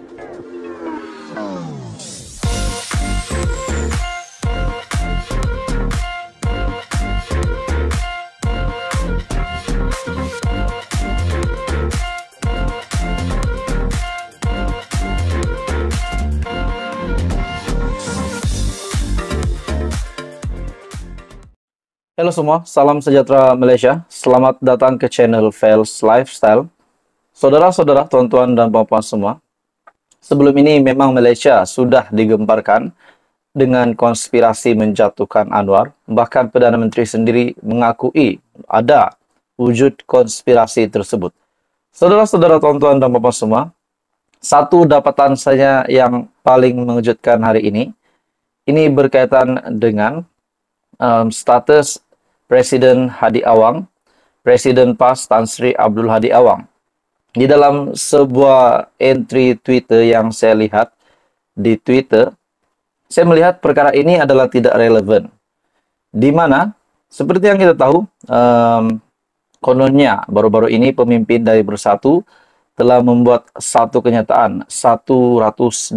Halo semua, salam sejahtera Malaysia. Selamat datang ke channel Fels Lifestyle. Saudara-saudara, tuan-tuan dan puan-puan semua. Sebelum ini memang Malaysia sudah digemparkan dengan konspirasi menjatuhkan Anwar. Bahkan Perdana Menteri sendiri mengakui ada wujud konspirasi tersebut. Saudara-saudara, tuan-tuan dan puan-puan semua, satu dapatan saya yang paling mengejutkan hari ini berkaitan dengan status Presiden Hadi Awang, Presiden PAS Tan Sri Abdul Hadi Awang. Di dalam sebuah entry Twitter yang saya lihat di Twitter, saya melihat perkara ini adalah tidak relevan. Di mana, seperti yang kita tahu, kononnya baru-baru ini pemimpin dari Bersatu telah membuat satu kenyataan, 126.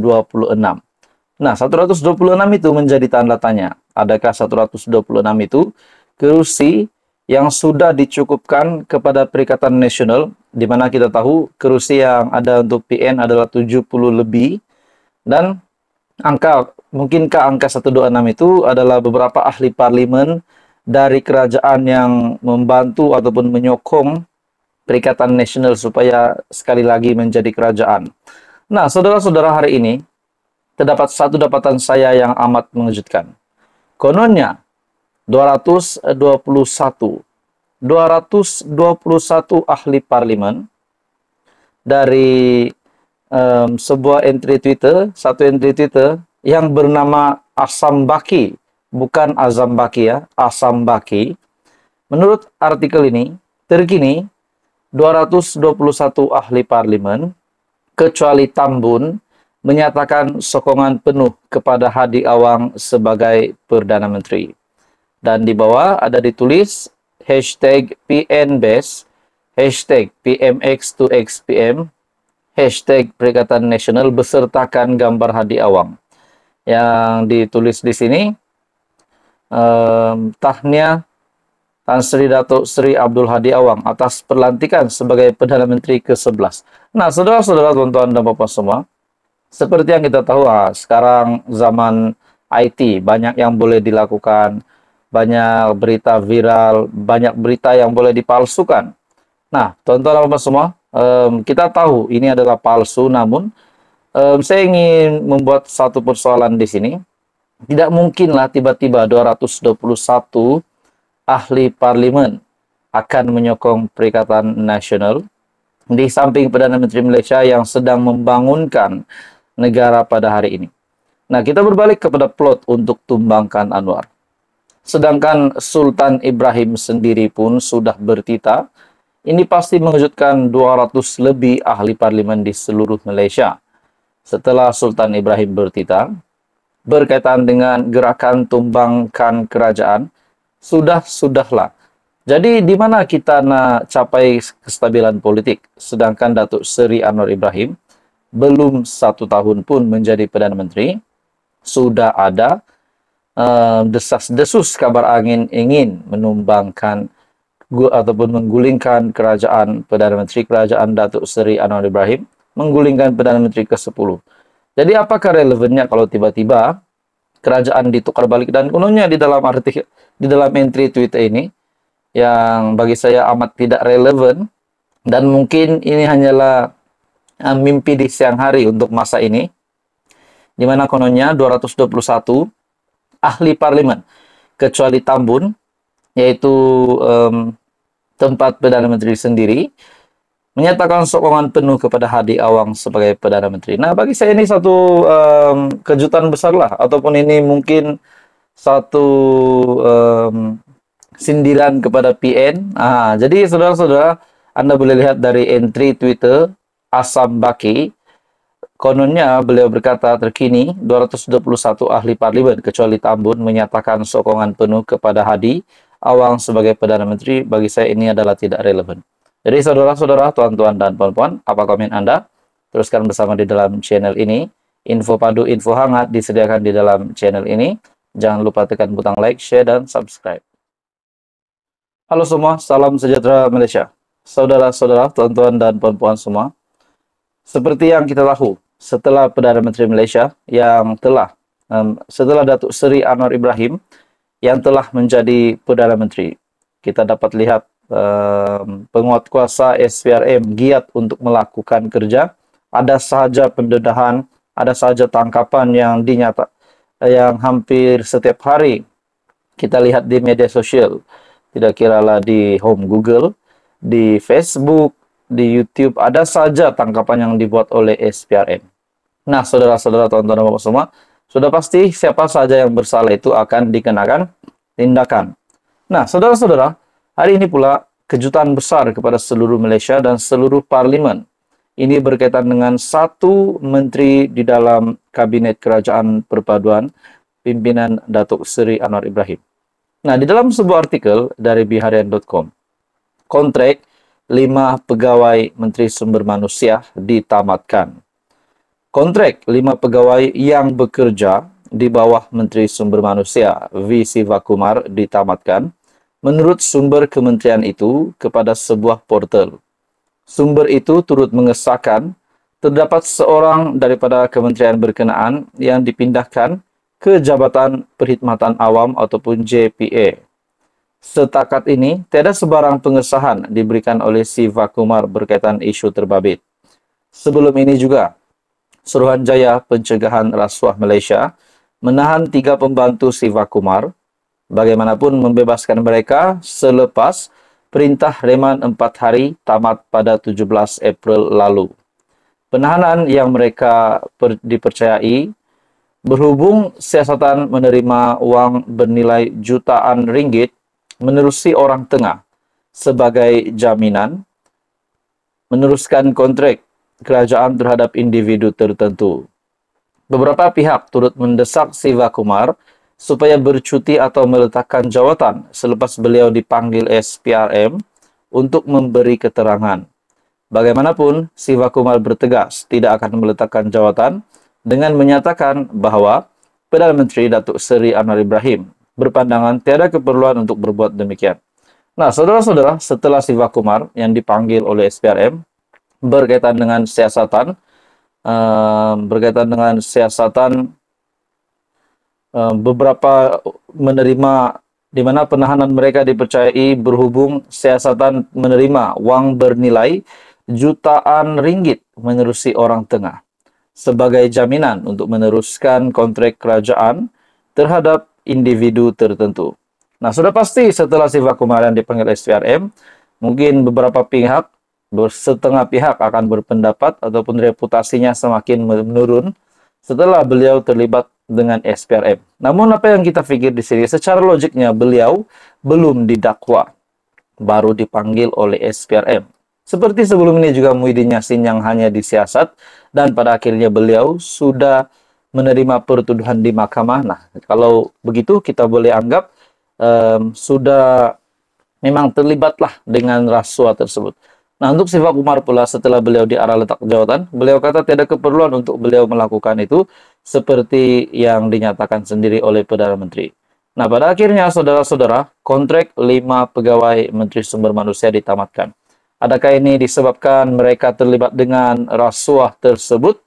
Nah, 126 itu menjadi tanda tanya. Adakah 126 itu kerusi yang sudah dicukupkan kepada Perikatan Nasional, di mana kita tahu kerusi yang ada untuk PN adalah 70 lebih, dan mungkinkah angka 126 itu adalah beberapa ahli parlimen dari kerajaan yang membantu ataupun menyokong Perikatan Nasional supaya sekali lagi menjadi kerajaan. Nah, saudara-saudara, hari ini terdapat satu dapatan saya yang amat mengejutkan. Kononnya 221 ahli parlimen dari sebuah entry Twitter, satu entry Twitter yang bernama Asam Baki, bukan Azam Baki ya, Asam Baki. Menurut artikel ini, terkini 221 ahli parlimen kecuali Tambun menyatakan sokongan penuh kepada Hadi Awang sebagai Perdana Menteri. Dan di bawah ada ditulis hashtag PNBes, hashtag PMX2XPM, hashtag Perikatan Nasional besertakan gambar Hadi Awang. Yang ditulis di sini, tahniah Tan Sri Datuk Sri Abdul Hadi Awang atas pelantikan sebagai Perdana Menteri ke-11. Nah, saudara-saudara, tuan-tuan dan puan semua, seperti yang kita tahu, sekarang zaman IT, banyak yang boleh dilakukan, banyak berita viral, banyak berita yang boleh dipalsukan. Nah, tuan-tuan dan puan semua, kita tahu ini adalah palsu, namun saya ingin membuat satu persoalan di sini. Tidak mungkinlah tiba-tiba 221 ahli parlimen akan menyokong Perikatan Nasional di samping Perdana Menteri Malaysia yang sedang membangunkan negara pada hari ini. Nah, kita berbalik kepada plot untuk tumbangkan Anwar. Sedangkan Sultan Ibrahim sendiri pun sudah bertita. Ini pasti mengejutkan 200 lebih ahli parlimen di seluruh Malaysia. Setelah Sultan Ibrahim bertita, berkaitan dengan gerakan tumbangkan kerajaan, sudahlah. Jadi di mana kita nak capai kestabilan politik, sedangkan Datuk Seri Anwar Ibrahim belum 1 tahun pun menjadi Perdana Menteri, sudah ada desas-desus kabar angin ingin menumbangkan ataupun menggulingkan kerajaan Perdana Menteri, kerajaan Datuk Seri Anwar Ibrahim, menggulingkan Perdana Menteri ke-10. Jadi apakah relevannya kalau tiba-tiba kerajaan ditukar balik? Dan kononnya di dalam entry Twitter ini, yang bagi saya amat tidak relevan, dan mungkin ini hanyalah mimpi di siang hari untuk masa ini, di mana kononnya 221 ahli parlimen kecuali Tambun, yaitu tempat Perdana Menteri sendiri, menyatakan sokongan penuh kepada Hadi Awang sebagai Perdana Menteri. Nah, bagi saya ini satu kejutan besar lah, ataupun ini mungkin satu sindiran kepada PN. Jadi saudara-saudara, Anda boleh lihat dari entry Twitter Asam Baki. Kononnya beliau berkata terkini 221 ahli parlimen kecuali Tambun menyatakan sokongan penuh kepada Hadi Awang sebagai Perdana Menteri. Bagi saya ini adalah tidak relevan. Jadi saudara-saudara, tuan-tuan dan puan-puan, apa komen Anda? teruskan bersama di dalam channel ini. Info padu, info hangat disediakan di dalam channel ini. Jangan lupa tekan butang like, share, dan subscribe. Halo semua, salam sejahtera Malaysia. Saudara-saudara, tuan-tuan dan puan-puan semua. Seperti yang kita tahu, setelah Perdana Menteri Malaysia yang setelah Datuk Seri Anwar Ibrahim yang telah menjadi Perdana Menteri, kita dapat lihat penguatkuasa SPRM giat untuk melakukan kerja. Ada sahaja pendedahan, ada sahaja tangkapan yang hampir setiap hari kita lihat di media sosial. Tidak kiralah di home Google, di Facebook, di YouTube, ada saja tangkapan yang dibuat oleh SPRM. Nah, saudara-saudara, tuan-tuan dan bapak semua, sudah pasti siapa saja yang bersalah itu akan dikenakan tindakan. Nah, saudara-saudara, hari ini pula kejutan besar kepada seluruh Malaysia dan seluruh parlimen. Ini berkaitan dengan satu menteri di dalam Kabinet Kerajaan Perpaduan pimpinan Datuk Seri Anwar Ibrahim. Nah, di dalam sebuah artikel dari biharian.com, kontrak 5 pegawai Menteri Sumber Manusia ditamatkan. Kontrak 5 pegawai yang bekerja di bawah Menteri Sumber Manusia V. Sivakumar ditamatkan menurut sumber kementerian itu kepada sebuah portal. Sumber itu turut mengesahkan terdapat seorang daripada kementerian berkenaan yang dipindahkan ke Jabatan Perkhidmatan Awam ataupun JPA. Setakat ini, tiada sebarang pengesahan diberikan oleh Sivakumar berkaitan isu terbabit. Sebelum ini juga, Suruhanjaya Pencegahan Rasuah Malaysia menahan 3 pembantu Sivakumar, bagaimanapun membebaskan mereka selepas perintah reman 4 hari tamat pada 17 April lalu. Penahanan yang mereka dipercayai berhubung siasatan menerima wang bernilai jutaan ringgit menerusi orang tengah sebagai jaminan meneruskan kontrak kerajaan terhadap individu tertentu. Beberapa pihak turut mendesak Sivakumar supaya bercuti atau meletakkan jawatan selepas beliau dipanggil SPRM untuk memberi keterangan. Bagaimanapun, Sivakumar bertegas tidak akan meletakkan jawatan dengan menyatakan bahawa Perdana Menteri Datuk Seri Anwar Ibrahim berpandangan tiada keperluan untuk berbuat demikian. Nah, saudara-saudara, setelah Sivakumar yang dipanggil oleh SPRM berkaitan dengan siasatan beberapa menerima di mana penahanan mereka dipercayai berhubung siasatan menerima wang bernilai jutaan ringgit menerusi orang tengah sebagai jaminan untuk meneruskan kontrak kerajaan terhadap individu tertentu. Nah, sudah pasti setelah Sivakumar yang dipanggil SPRM, mungkin beberapa pihak, setengah pihak akan berpendapat ataupun reputasinya semakin menurun setelah beliau terlibat dengan SPRM. Namun apa yang kita pikir di sini, secara logiknya beliau belum didakwa, baru dipanggil oleh SPRM. Seperti sebelum ini juga Muhyiddin Yassin yang hanya disiasat dan pada akhirnya beliau sudah menerima pertuduhan di mahkamah. Nah, kalau begitu kita boleh anggap sudah memang terlibatlah dengan rasuah tersebut. Nah, untuk Sivakumar pula setelah beliau diarah letak jawatan, beliau kata tiada keperluan untuk beliau melakukan itu seperti yang dinyatakan sendiri oleh Perdana Menteri. Nah, pada akhirnya saudara-saudara, kontrak 5 pegawai Menteri Sumber Manusia ditamatkan. Adakah ini disebabkan mereka terlibat dengan rasuah tersebut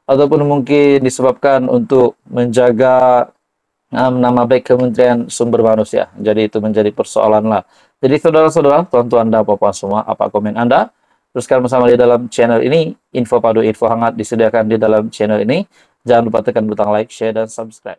ataupun mungkin disebabkan untuk menjaga nama baik Kementerian Sumber Manusia? Jadi itu menjadi persoalan lah. Jadi saudara-saudara, tuan-tuan dan puan-puan semua, apa komen Anda? Teruskan bersama di dalam channel ini. Info padu, info hangat disediakan di dalam channel ini. Jangan lupa tekan butang like, share, dan subscribe.